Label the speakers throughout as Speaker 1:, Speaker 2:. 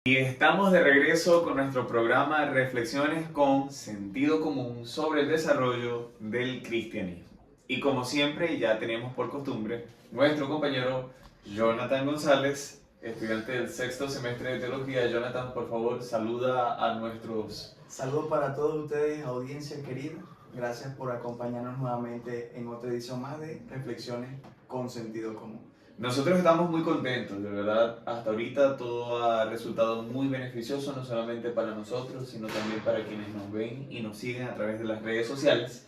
Speaker 1: Y estamos de regreso con nuestro programa Reflexiones con sentido común sobre el desarrollo del cristianismo. Y como siempre, ya tenemos por costumbre, nuestro compañero Jonathan González, estudiante del sexto semestre de teología. Jonathan, por favor, saluda a nuestros...
Speaker 2: Saludos para todos ustedes, audiencia querida. Gracias por acompañarnos nuevamente en otra edición más de Reflexiones con sentido común.
Speaker 1: Nosotros estamos muy contentos, de verdad. Hasta ahorita todo ha resultado muy beneficioso, no solamente para nosotros, sino también para quienes nos ven y nos siguen a través de las redes sociales.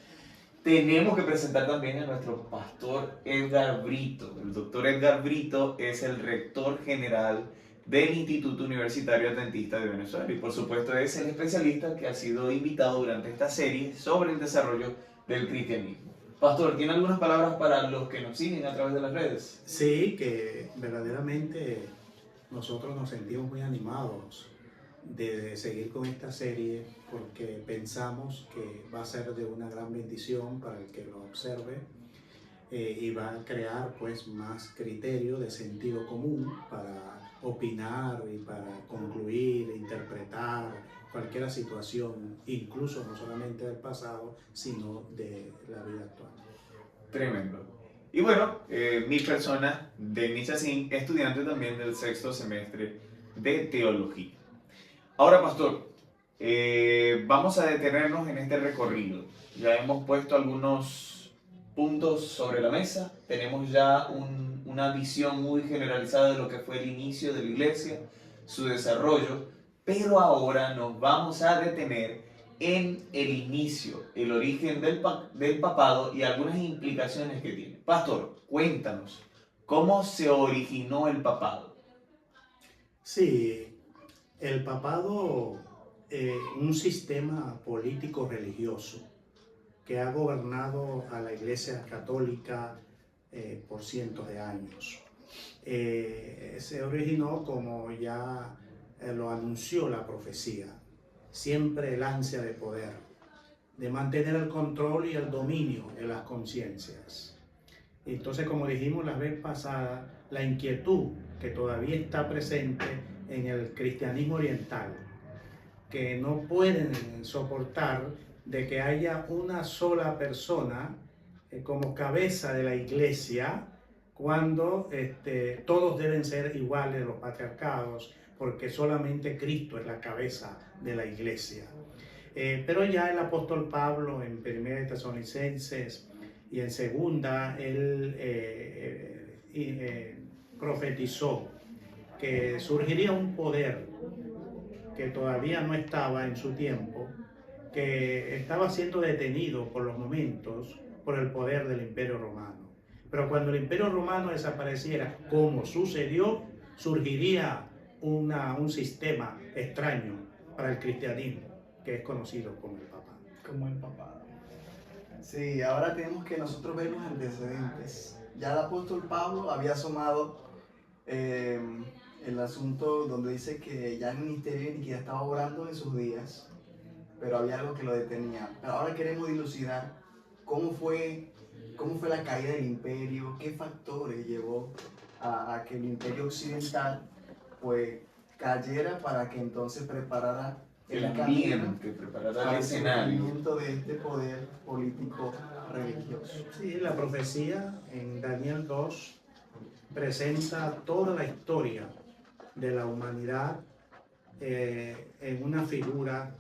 Speaker 1: Tenemos que presentar también a nuestro pastor Edgar Brito. El doctor Edgar Brito es el rector general del Instituto Universitario Adventista de Venezuela y por supuesto es el especialista que ha sido invitado durante esta serie sobre el desarrollo del cristianismo. Pastor, ¿tiene algunas palabras para los que nos siguen a través de las redes?
Speaker 3: Sí, que verdaderamente nosotros nos sentimos muy animados de seguir con esta serie porque pensamos que va a ser de una gran bendición para el que lo observe y va a crear pues más criterio de sentido común para opinar y para concluir, interpretar cualquier situación, incluso no solamente del pasado, sino de la vida actual.
Speaker 1: Tremendo. Y bueno, mi persona, Denis Chacín, estudiante también del sexto semestre de teología. Ahora, pastor, vamos a detenernos en este recorrido. Ya hemos puesto algunos puntos sobre la mesa, tenemos ya una visión muy generalizada de lo que fue el inicio de la iglesia, su desarrollo, pero ahora nos vamos a detener en el inicio, el origen del papado y algunas implicaciones que tiene. Pastor, cuéntanos, ¿cómo se originó el papado?
Speaker 3: Sí, el papado, un sistema político religioso que ha gobernado a la Iglesia Católica por cientos de años. Se originó como ya lo anunció la profecía, siempre el ansia de poder, de mantener el control y el dominio de las conciencias. Entonces, como dijimos la vez pasada, la inquietud que todavía está presente en el cristianismo oriental, que no pueden soportar de que haya una sola persona como cabeza de la iglesia, cuando todos deben ser iguales los patriarcados, porque solamente Cristo es la cabeza de la iglesia. Pero ya el apóstol Pablo en 1 Tesalonicenses y en 2, él profetizó que surgiría un poder que todavía no estaba en su tiempo, que estaba siendo detenido por los momentos por el poder del Imperio Romano. Pero cuando el Imperio Romano desapareciera, como sucedió, surgiría un sistema extraño para el cristianismo, que es conocido como el papado.
Speaker 2: Como el papado. Sí, ahora tenemos que nosotros ver los antecedentes. Ya el apóstol Pablo había asomado el asunto donde dice que ya el ministerio de iniquidad estaba obrando en sus días, pero había algo que lo detenía. Pero ahora queremos dilucidar cómo fue la caída del imperio, qué factores llevó a que el imperio occidental pues cayera para que entonces preparara
Speaker 1: El ambiente, preparar el escenario.
Speaker 2: surgimiento de este poder político religioso.
Speaker 3: Sí, la profecía en Daniel 2 presenta toda la historia de la humanidad en una figura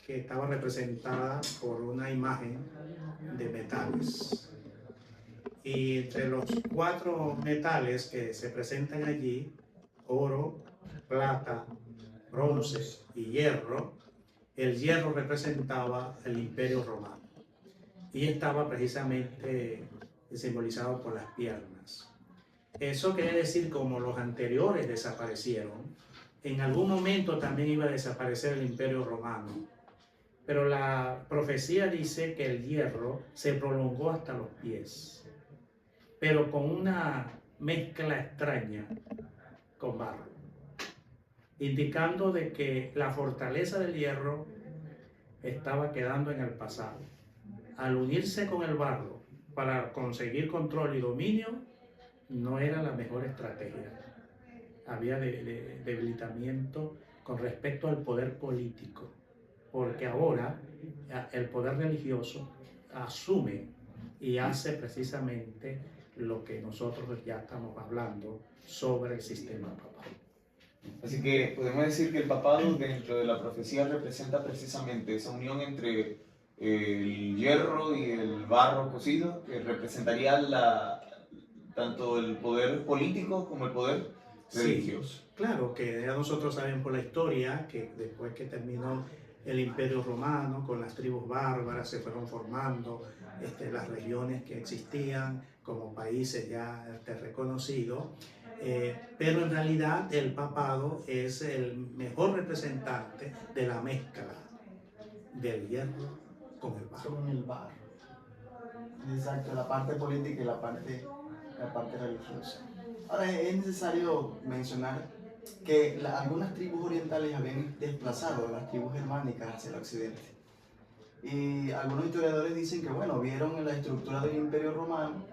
Speaker 3: que estaba representada por una imagen de metales. Y entre los 4 metales que se presentan allí, oro, plata, bronce y hierro, el hierro representaba el Imperio Romano y estaba precisamente simbolizado por las piernas. Eso quiere decir, como los anteriores desaparecieron, en algún momento también iba a desaparecer el Imperio Romano. Pero la profecía dice que el hierro se prolongó hasta los pies, pero con una mezcla extraña con barro, indicando de que la fortaleza del hierro estaba quedando en el pasado. Al unirse con el barro para conseguir control y dominio, no era la mejor estrategia. había debilitamiento con respecto al poder político, porque ahora el poder religioso asume y hace precisamente lo que nosotros ya estamos hablando sobre el sistema papal.
Speaker 1: Así que podemos decir que el papado dentro de la profecía representa precisamente esa unión entre el hierro y el barro cocido, que representaría tanto el poder político como el poder religioso.
Speaker 3: Sí, claro, que ya nosotros sabemos por la historia que después que terminó el Imperio Romano, con las tribus bárbaras se fueron formando las regiones que existían como países ya reconocidos, pero en realidad el papado es el mejor representante de la mezcla del hierro con el barro.
Speaker 2: Con el barro. Exacto, la parte política y la parte religiosa. Ahora es necesario mencionar que algunas tribus orientales habían desplazado a las tribus germánicas hacia el occidente. Y algunos historiadores dicen que, bueno, vieron la estructura del Imperio Romano,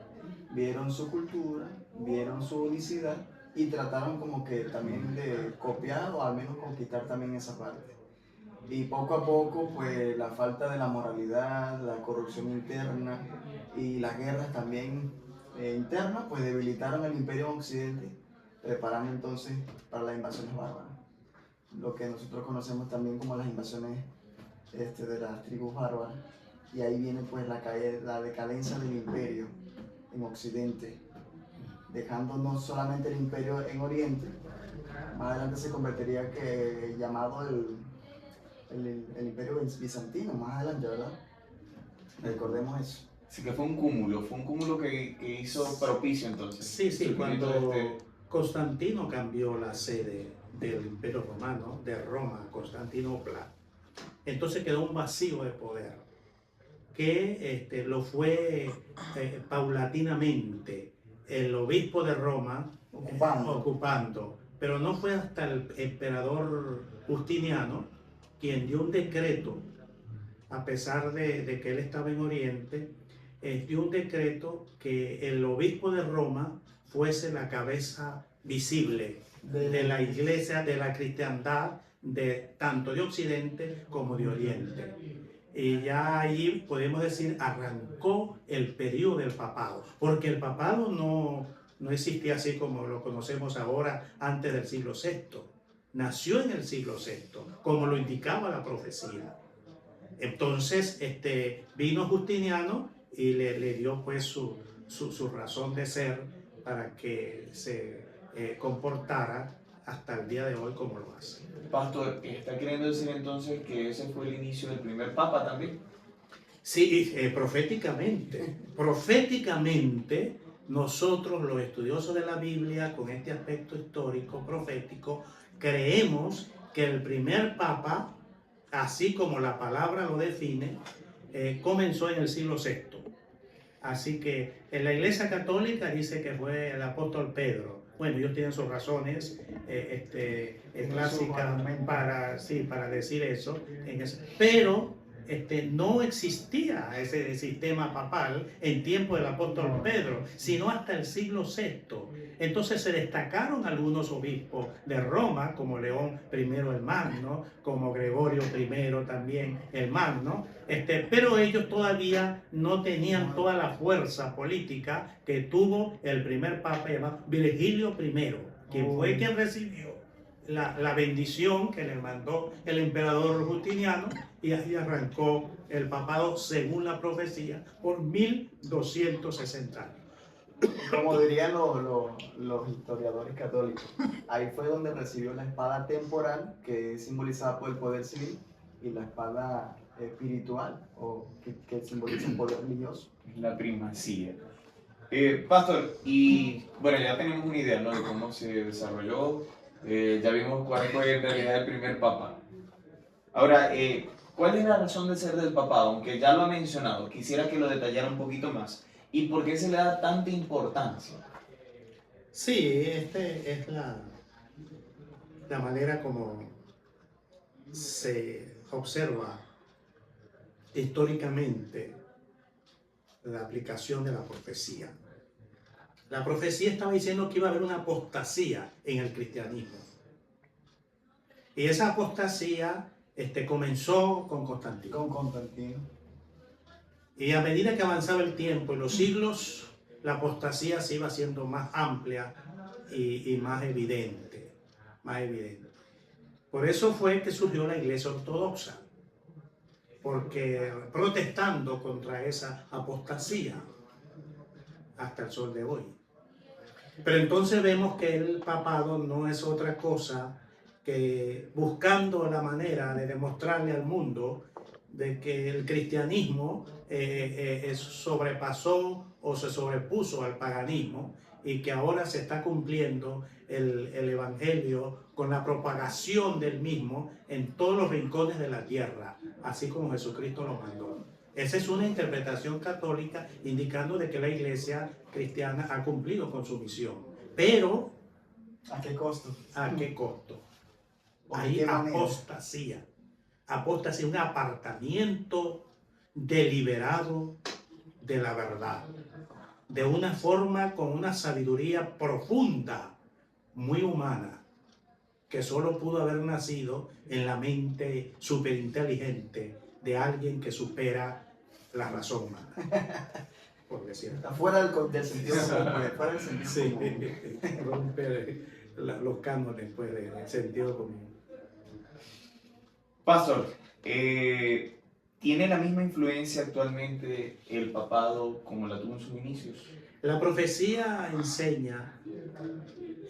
Speaker 2: vieron su cultura, vieron su unicidad y trataron como que también de copiar o al menos conquistar también esa parte. Y poco a poco, pues la falta de la moralidad, la corrupción interna y las guerras también internas, pues debilitaron el imperio en Occidente, preparando entonces para las invasiones bárbaras. Lo que nosotros conocemos también como las invasiones de las tribus bárbaras. Y ahí viene pues la decadencia del imperio en Occidente, dejando no solamente el imperio en Oriente, más adelante se convertiría llamado el imperio bizantino, más adelante, ¿verdad? Recordemos eso.
Speaker 1: Así que fue un cúmulo que hizo propicio entonces.
Speaker 3: Sí, cuando Constantino cambió la sede del Imperio Romano, de Roma a Constantinopla, entonces quedó un vacío de poder que lo fue paulatinamente el obispo de Roma ocupando, pero no fue hasta el emperador Justiniano quien dio un decreto, a pesar de que él estaba en Oriente, dio un decreto que el obispo de Roma fuese la cabeza visible de la iglesia, de la cristiandad, tanto de Occidente como de Oriente. Y ya ahí podemos decir arrancó el periodo del papado, porque el papado no existía así como lo conocemos ahora antes del siglo VI. Nació en el siglo VI, como lo indicaba la profecía. Entonces vino Justiniano y le dio pues su razón de ser para que se comportara hasta el día de hoy como lo hace.
Speaker 1: Pastor, ¿está queriendo decir entonces que ese fue el inicio del primer papa también?
Speaker 3: Sí, proféticamente nosotros los estudiosos de la Biblia con este aspecto histórico, profético, creemos que el primer papa, así como la palabra lo define, comenzó en el siglo VI. Así que en la Iglesia Católica dice que fue el apóstol Pedro. Bueno, ellos tienen sus razones clásicas para decir eso. Pero no existía ese sistema papal en tiempo del apóstol Pedro, sino hasta el siglo VI. Entonces se destacaron algunos obispos de Roma, como León I el Magno, como Gregorio I también el Magno, pero ellos todavía no tenían toda la fuerza política que tuvo el primer papa llamado Virgilio I, quien fue quien recibió la bendición que le mandó el emperador Justiniano, y ahí arrancó el papado según la profecía por 1260 años.
Speaker 2: Como dirían los historiadores católicos, ahí fue donde recibió la espada temporal, que es simbolizada por el poder civil, y la espada espiritual, o que simboliza el poder religioso.
Speaker 1: La primacía. Pastor, y bueno, ya tenemos una idea, ¿no?, de cómo se desarrolló, ya vimos cuál fue en realidad el primer papa. Ahora, ¿cuál es la razón de ser del papado? Aunque ya lo ha mencionado, quisiera que lo detallara un poquito más. ¿Y por qué se le da tanta importancia?
Speaker 3: Sí, es la manera como se observa históricamente la aplicación de la profecía. La profecía estaba diciendo que iba a haber una apostasía en el cristianismo. Y esa apostasía comenzó con Constantino.
Speaker 2: Con Constantino.
Speaker 3: Y a medida que avanzaba el tiempo y los siglos, la apostasía se iba haciendo más amplia y más evidente. Más evidente. Por eso fue que surgió la Iglesia Ortodoxa. Porque protestando contra esa apostasía hasta el sol de hoy. Pero entonces vemos que el papado no es otra cosa que buscando la manera de demostrarle al mundo de que el cristianismo sobrepasó o se sobrepuso al paganismo y que ahora se está cumpliendo el evangelio con la propagación del mismo en todos los rincones de la tierra, así como Jesucristo lo mandó. Esa es una interpretación católica indicando de que la iglesia cristiana ha cumplido con su misión. Pero,
Speaker 2: ¿a qué costo?
Speaker 3: ¿a qué costo?
Speaker 2: ¿O de
Speaker 3: Hay
Speaker 2: qué manera?
Speaker 3: apostasía. Apostasía, un apartamiento deliberado de la verdad. De una forma con una sabiduría profunda, muy humana, que solo pudo haber nacido en la mente superinteligente de alguien que supera la razón humana. Por decirlo.
Speaker 2: Está fuera del sentido común. Fuera del sentido
Speaker 3: Sí,
Speaker 2: común.
Speaker 3: rompe los cánones pues, del sentido común.
Speaker 1: Pastor, ¿tiene la misma influencia actualmente el papado como la tuvo en sus inicios?
Speaker 3: La profecía enseña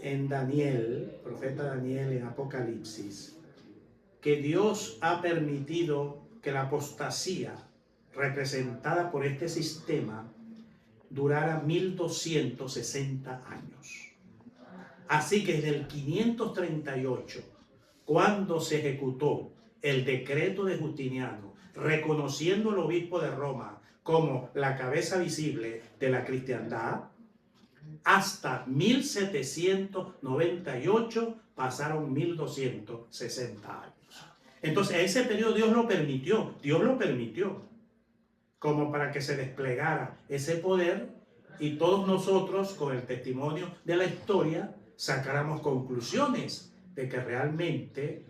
Speaker 3: en Daniel, profeta Daniel en Apocalipsis, que Dios ha permitido que la apostasía representada por este sistema durara 1260 años. Así que desde el 538, cuando se ejecutó el decreto de Justiniano, reconociendo al obispo de Roma como la cabeza visible de la cristiandad, hasta 1798 pasaron 1260 años. Entonces, ese periodo Dios lo permitió, como para que se desplegara ese poder y todos nosotros, con el testimonio de la historia, sacáramos conclusiones de que realmente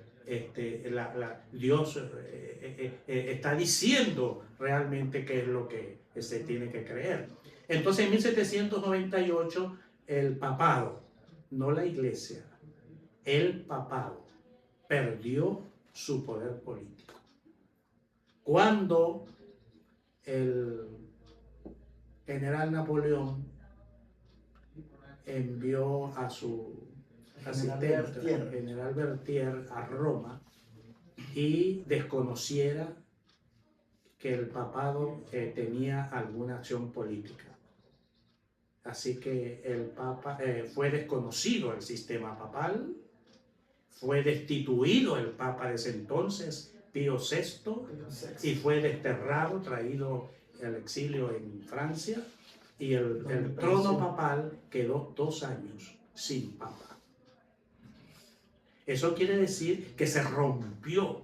Speaker 3: Dios está diciendo realmente qué es lo que se tiene que creer. Entonces en 1798 el papado, no la iglesia, el papado perdió su poder político. Cuando el general Napoleón envió a su asistente, el general Berthier, a Roma y desconociera que el papado tenía alguna acción política. Así que el papa fue desconocido el sistema papal, fue destituido el papa de ese entonces, Pío VI, y fue desterrado, traído al exilio en Francia, y el trono papal quedó 2 años sin papa. Eso quiere decir que se rompió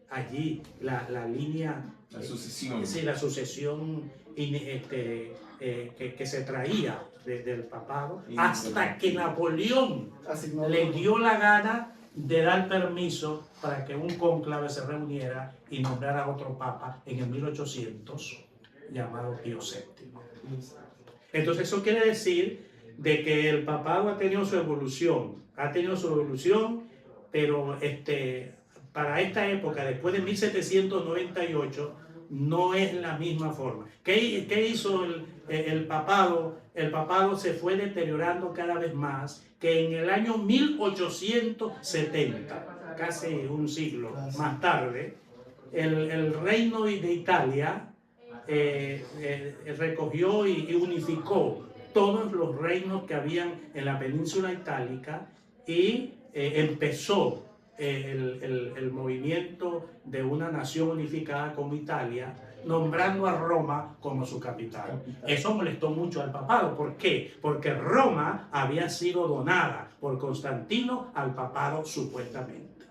Speaker 3: allí la línea,
Speaker 1: la sucesión.
Speaker 3: Sí, la sucesión que se traía desde el papado, hasta que Napoleón le dio la gana de dar permiso para que un cónclave se reuniera y nombrara otro papa en el 1800, llamado Pío VII. Entonces eso quiere decir de que el papado ha tenido su evolución, pero para esta época, después de 1798, no es la misma forma. ¿Qué hizo el papado? El papado se fue deteriorando cada vez más, que en el año 1870, casi un siglo más tarde, el reino de Italia recogió y unificó todos los reinos que habían en la península itálica y empezó el movimiento de una nación unificada como Italia, nombrando a Roma como su capital. Eso molestó mucho al papado. ¿Por qué? Porque Roma había sido donada por Constantino al papado supuestamente.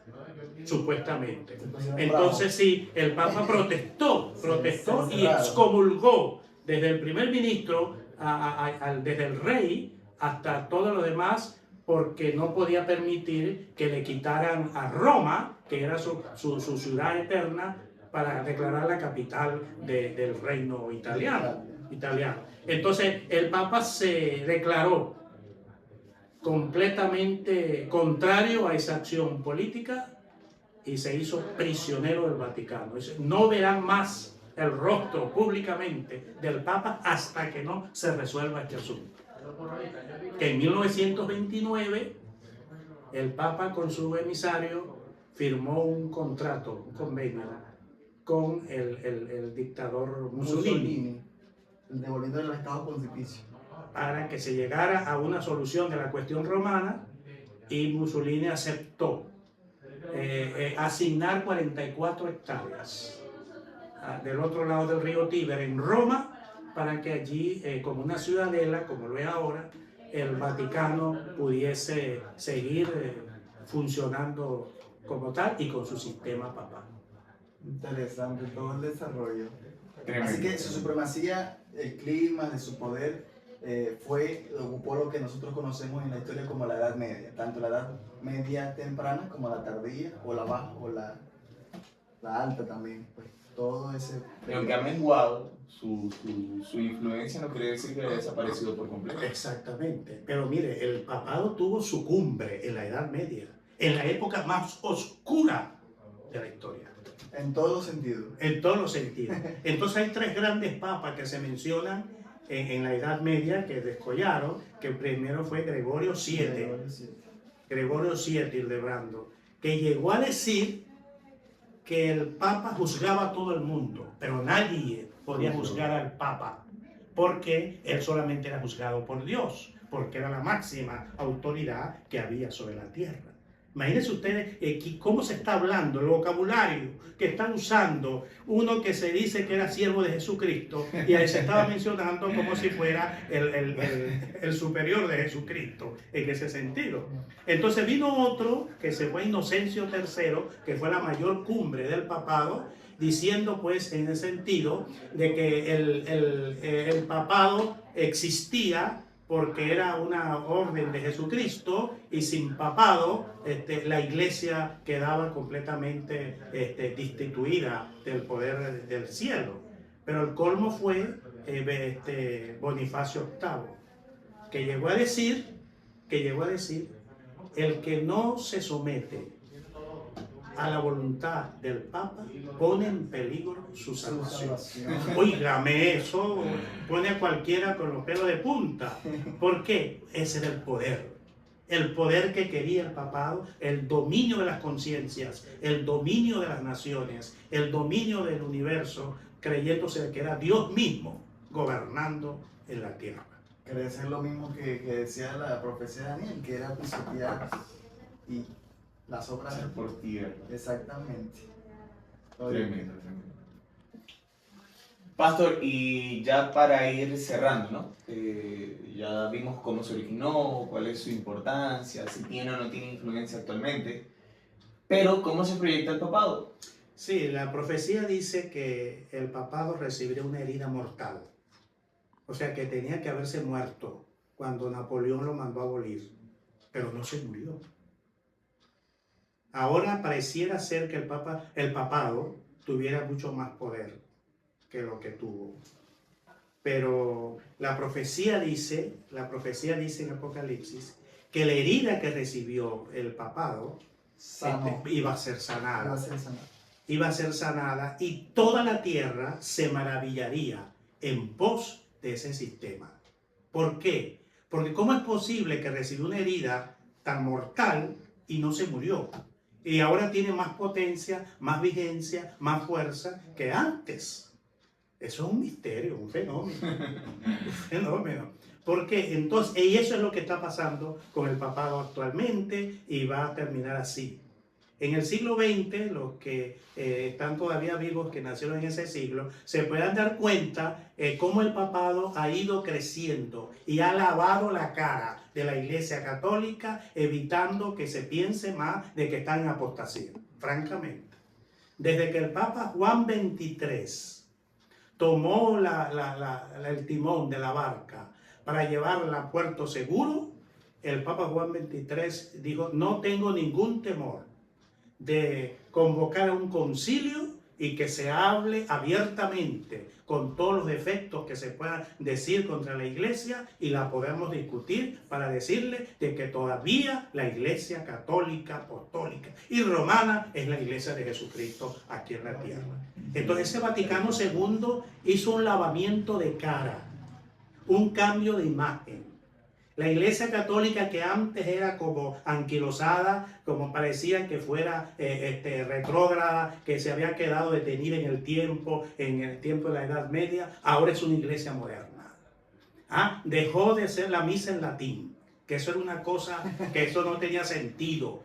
Speaker 3: Entonces sí, el papa protestó y excomulgó desde el primer ministro desde el rey hasta todo lo demás, porque no podía permitir que le quitaran a Roma, que era su ciudad eterna, para declarar la capital del reino italiano. Entonces el Papa se declaró completamente contrario a esa acción política y se hizo prisionero del Vaticano. No verán más el rostro públicamente del Papa hasta que no se resuelva este asunto. Que en 1929 el Papa con su emisario firmó un contrato, un convenio con el dictador Mussolini,
Speaker 2: devolviendo el estado pontificio,
Speaker 3: para que se llegara a una solución de la cuestión romana, y Mussolini aceptó asignar 44 hectáreas del otro lado del río Tíber en Roma, para que allí, como una ciudadela, como lo es ahora, el Vaticano pudiese seguir funcionando como tal y con su sistema papal.
Speaker 2: Interesante todo el desarrollo.
Speaker 1: Tremendo.
Speaker 2: Así que su supremacía, el clima de su poder, ocupó lo que nosotros conocemos en la historia como la Edad Media, tanto la Edad Media temprana como la tardía, o la baja, o la alta también, pues todo ese...
Speaker 1: Y aunque ha menguado, su influencia no quiere decir que haya desaparecido por completo.
Speaker 3: Exactamente. Pero mire, el papado tuvo su cumbre en la Edad Media, en la época más oscura de la historia.
Speaker 2: En todos los sentidos.
Speaker 3: En todos los sentidos. Entonces hay tres grandes papas que se mencionan en la Edad Media que descollaron, que el primero fue Gregorio VII. Gregorio VII, Hildebrando, que llegó a decir que el Papa juzgaba a todo el mundo, pero nadie podía juzgar al Papa, porque él solamente era juzgado por Dios, porque era la máxima autoridad que había sobre la tierra. Imagínense ustedes cómo se está hablando, el vocabulario que está usando uno que se dice que era siervo de Jesucristo, y ahí se estaba mencionando como si fuera el superior de Jesucristo, en ese sentido. Entonces vino otro, que se fue Inocencio III, que fue la mayor cumbre del papado, diciendo pues en el sentido de que el papado existía porque era una orden de Jesucristo, y sin papado la iglesia quedaba completamente destituida del poder del cielo. Pero el colmo fue Bonifacio VIII, que llegó a decir, el que no se somete a la voluntad del Papa pone en peligro su salvación. Óigame, eso pone a cualquiera con los pelos de punta. ¿Por qué? Ese era el poder que quería el papado, el dominio de las conciencias, el dominio de las naciones, el dominio del universo, creyéndose que era Dios mismo gobernando en la tierra.
Speaker 2: Quiere decir lo mismo que decía la profecía de Daniel, que era pisotear y las obras
Speaker 1: Ser por tierra.
Speaker 2: Exactamente.
Speaker 1: Tremendo, tremendo. Pastor, y ya para ir cerrando, ¿no? Ya vimos cómo se originó, cuál es su importancia, si tiene o no tiene influencia actualmente, pero ¿cómo se proyecta el papado?
Speaker 3: Sí, la profecía dice que el papado recibiría una herida mortal, o sea que tenía que haberse muerto cuando Napoleón lo mandó a abolir, pero no se murió. Ahora pareciera ser que el papado tuviera mucho más poder que lo que tuvo. Pero la profecía dice en Apocalipsis que la herida que recibió el papado iba a ser sanada. Iba a ser sanada, y toda la tierra se maravillaría en pos de ese sistema. ¿Por qué? Porque ¿cómo es posible que recibió una herida tan mortal y no se murió? Y ahora tiene más potencia, más vigencia, más fuerza que antes. Eso es un misterio, un fenómeno. Un fenómeno. ¿Por qué? Entonces, y eso es lo que está pasando con el papado actualmente, y va a terminar así. En el siglo XX, los que están todavía vivos, que nacieron en ese siglo, se pueden dar cuenta cómo el papado ha ido creciendo y ha lavado la cara de la Iglesia Católica, evitando que se piense más de que están en apostasía, francamente. Desde que el Papa Juan XXIII tomó el timón de la barca para llevarla a puerto seguro, el Papa Juan XXIII dijo: no tengo ningún temor de convocar a un concilio y que se hable abiertamente con todos los defectos que se puedan decir contra la iglesia, y la podemos discutir para decirle de que todavía la iglesia católica, apostólica y romana es la iglesia de Jesucristo aquí en la tierra. Entonces ese Vaticano II hizo un lavamiento de cara, un cambio de imagen. La iglesia católica, que antes era como anquilosada, como parecía que fuera retrógrada, que se había quedado detenida en el tiempo de la Edad Media, ahora es una iglesia moderna. Dejó de ser la misa en latín, que eso era una cosa, que eso no tenía sentido.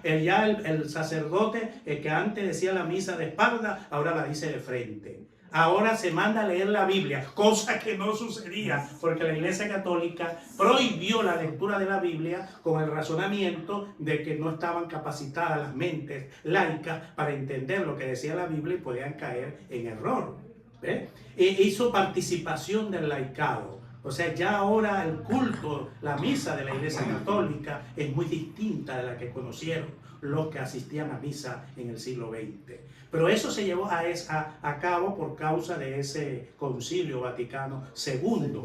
Speaker 3: El sacerdote que antes decía la misa de espalda, ahora la dice de frente. Ahora se manda a leer la Biblia, cosa que no sucedía, porque la Iglesia Católica prohibió la lectura de la Biblia con el razonamiento de que no estaban capacitadas las mentes laicas para entender lo que decía la Biblia y podían caer en error. Hizo participación del laicado. O sea, ya ahora el culto, la misa de la Iglesia Católica es muy distinta de la que conocieron los que asistían a misa en el siglo XX. Pero eso se llevó a cabo por causa de ese Concilio Vaticano II.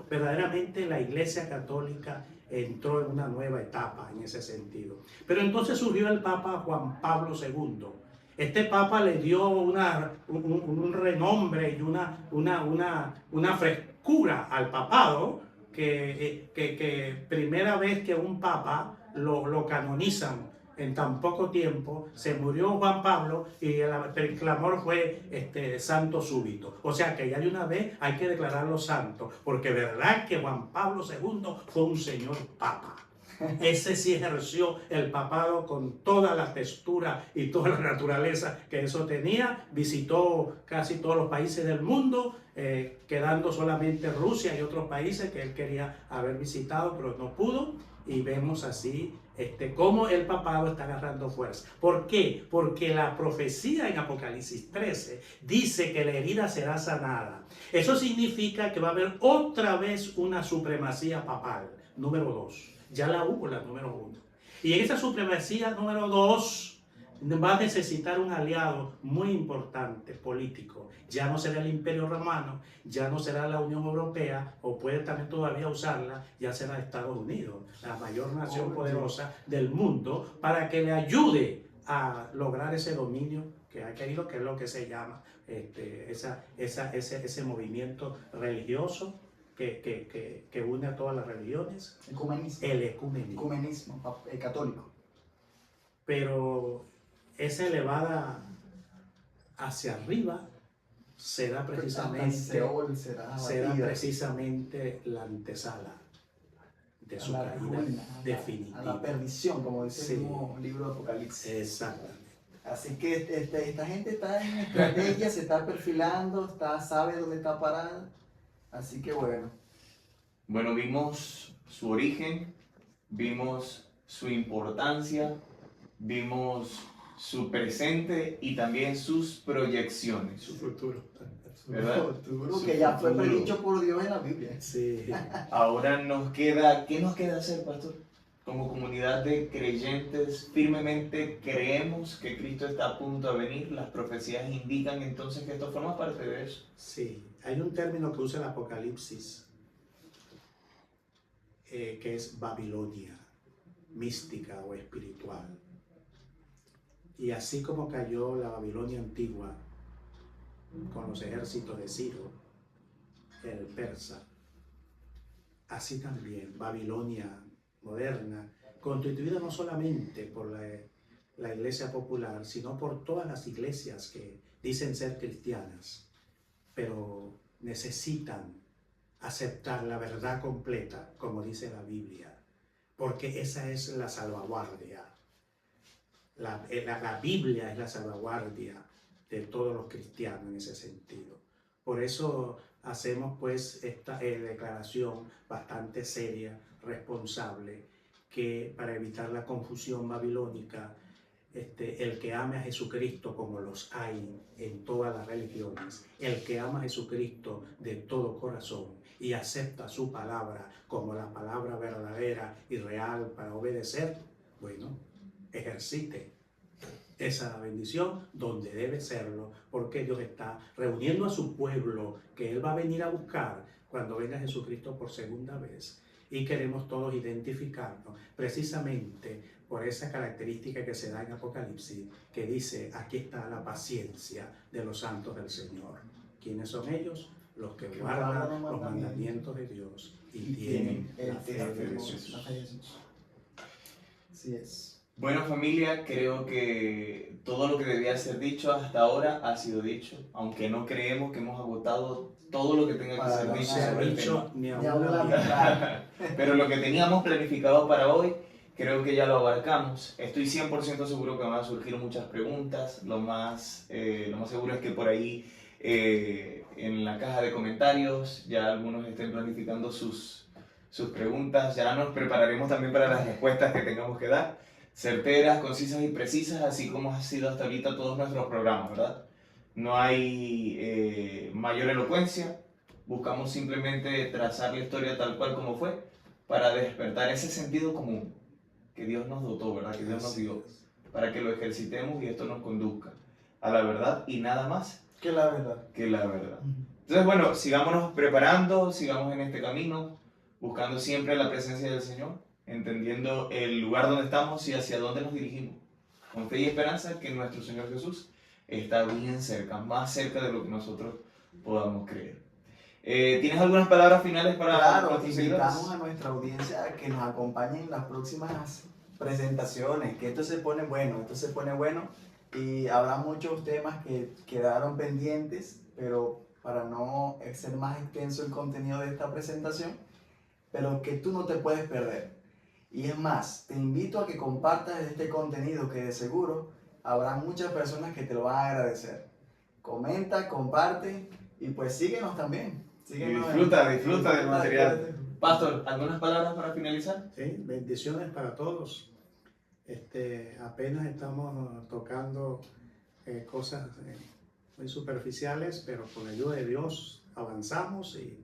Speaker 3: Verdaderamente la Iglesia Católica entró en una nueva etapa en ese sentido. Pero entonces surgió el Papa Juan Pablo II. Este Papa le dio un renombre y una frescura al papado, que primera vez que un Papa lo canonizan en tan poco tiempo. Se murió Juan Pablo y el clamor fue santo súbito. O sea que ya de una vez hay que declararlo santo, porque verdad que Juan Pablo II fue un señor Papa. Ese sí ejerció el papado con toda la textura y toda la naturaleza que eso tenía. Visitó casi todos los países del mundo, quedando solamente Rusia y otros países que él quería haber visitado, pero no pudo. Y vemos así cómo el papado está agarrando fuerza. ¿Por qué? Porque la profecía en Apocalipsis 13 dice que la herida será sanada. Eso significa que va a haber otra vez una supremacía papal, número 2. Ya la hubo la número 1. Y en esa supremacía número 2 va a necesitar un aliado muy importante, político. Ya no será el Imperio Romano, ya no será la Unión Europea, o puede también todavía usarla, ya será Estados Unidos, la mayor nación poderosa del mundo, para que le ayude a lograr ese dominio que ha querido, que es lo que se llama ese movimiento religioso que une a todas las religiones.
Speaker 2: Ecumenismo.
Speaker 3: El ecumenismo.
Speaker 2: Ecumenismo católico.
Speaker 3: Pero esa elevada hacia arriba será precisamente la antesala de su caída definitiva.
Speaker 2: A la perdición, como dice el mismo libro de Apocalipsis.
Speaker 3: Exactamente.
Speaker 2: Así que esta gente está en estrategia, se está perfilando, sabe dónde está parada. Así que bueno.
Speaker 1: Bueno, vimos su origen, vimos su importancia, vimos su presente y también sus proyecciones.
Speaker 3: Su futuro.
Speaker 1: ¿Verdad?
Speaker 2: Futuro que ya fue predicho por Dios en la Biblia.
Speaker 3: Sí.
Speaker 1: Ahora ¿qué nos queda hacer, pastor? Como comunidad de creyentes, firmemente creemos que Cristo está a punto de venir. Las profecías indican entonces que esto forma parte de eso.
Speaker 3: Sí, hay un término que usa el Apocalipsis, que es Babilonia, mística o espiritual. Y así como cayó la Babilonia antigua con los ejércitos de Ciro, el persa, así también Babilonia moderna, constituida no solamente por la iglesia popular, sino por todas las iglesias que dicen ser cristianas, pero necesitan aceptar la verdad completa, como dice la Biblia, porque esa es la salvaguardia. La Biblia es la salvaguardia de todos los cristianos en ese sentido. Por eso hacemos pues esta declaración bastante seria, responsable, que para evitar la confusión babilónica, el que ame a Jesucristo como los hay en todas las religiones, el que ama a Jesucristo de todo corazón y acepta su palabra como la palabra verdadera y real para obedecer, bueno, ejercite esa bendición donde debe serlo, porque Dios está reuniendo a su pueblo que Él va a venir a buscar cuando venga Jesucristo por segunda vez. Y queremos todos identificarnos precisamente por esa característica que se da en Apocalipsis, que dice, aquí está la paciencia de los santos del Señor. ¿Quiénes son ellos? Los que guardan los mandamientos de Dios y tienen la fe de Jesús.
Speaker 2: Así es.
Speaker 1: Bueno, familia, creo que todo lo que debía ser dicho hasta ahora ha sido dicho, aunque no creemos que hemos agotado todo lo que tenga que ser dicho sobre el tema.
Speaker 3: Ni
Speaker 2: Ni aún la mitad.
Speaker 1: Pero lo que teníamos planificado para hoy, creo que ya lo abarcamos. Estoy 100% seguro que van a surgir muchas preguntas. Lo más seguro es que por ahí en la caja de comentarios ya algunos estén planificando sus preguntas. Ya nos prepararemos también para las respuestas que tengamos que dar. Certeras, concisas y precisas, así como ha sido hasta ahorita todos nuestros programas, ¿verdad? No hay mayor elocuencia, buscamos simplemente trazar la historia tal cual como fue para despertar ese sentido común que Dios nos dotó, ¿verdad? Que Dios nos dio, para que lo ejercitemos y esto nos conduzca a la verdad y nada más
Speaker 2: Que la verdad.
Speaker 1: que la verdad. Entonces, bueno, sigámonos preparando, sigamos en este camino, buscando siempre la presencia del Señor, entendiendo el lugar donde estamos y hacia dónde nos dirigimos, con fe y esperanza que nuestro Señor Jesús está bien cerca, más cerca de lo que nosotros podamos creer. ¿Tienes algunas palabras finales para
Speaker 2: Claro,
Speaker 1: nuestros seguidores?
Speaker 2: invitamos a nuestra audiencia a que nos acompañe en las próximas presentaciones, que esto se pone bueno y habrá muchos temas que quedaron pendientes, pero para no ser más extenso el contenido de esta presentación, pero que tú no te puedes perder. Y es más, te invito a que compartas este contenido que de seguro habrá muchas personas que te lo van a agradecer. Comenta, comparte y pues síguenos también. Síguenos
Speaker 1: disfruta del material. Pastor, ¿algunas palabras para finalizar?
Speaker 3: Sí, bendiciones para todos. Apenas estamos tocando cosas muy superficiales, pero con la ayuda de Dios avanzamos y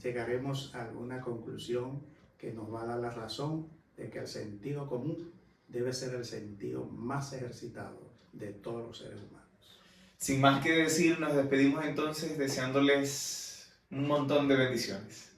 Speaker 3: llegaremos a alguna conclusión que nos va a dar la razón de que el sentido común debe ser el sentido más ejercitado de todos los seres humanos.
Speaker 1: Sin más que decir, nos despedimos entonces deseándoles un montón de bendiciones.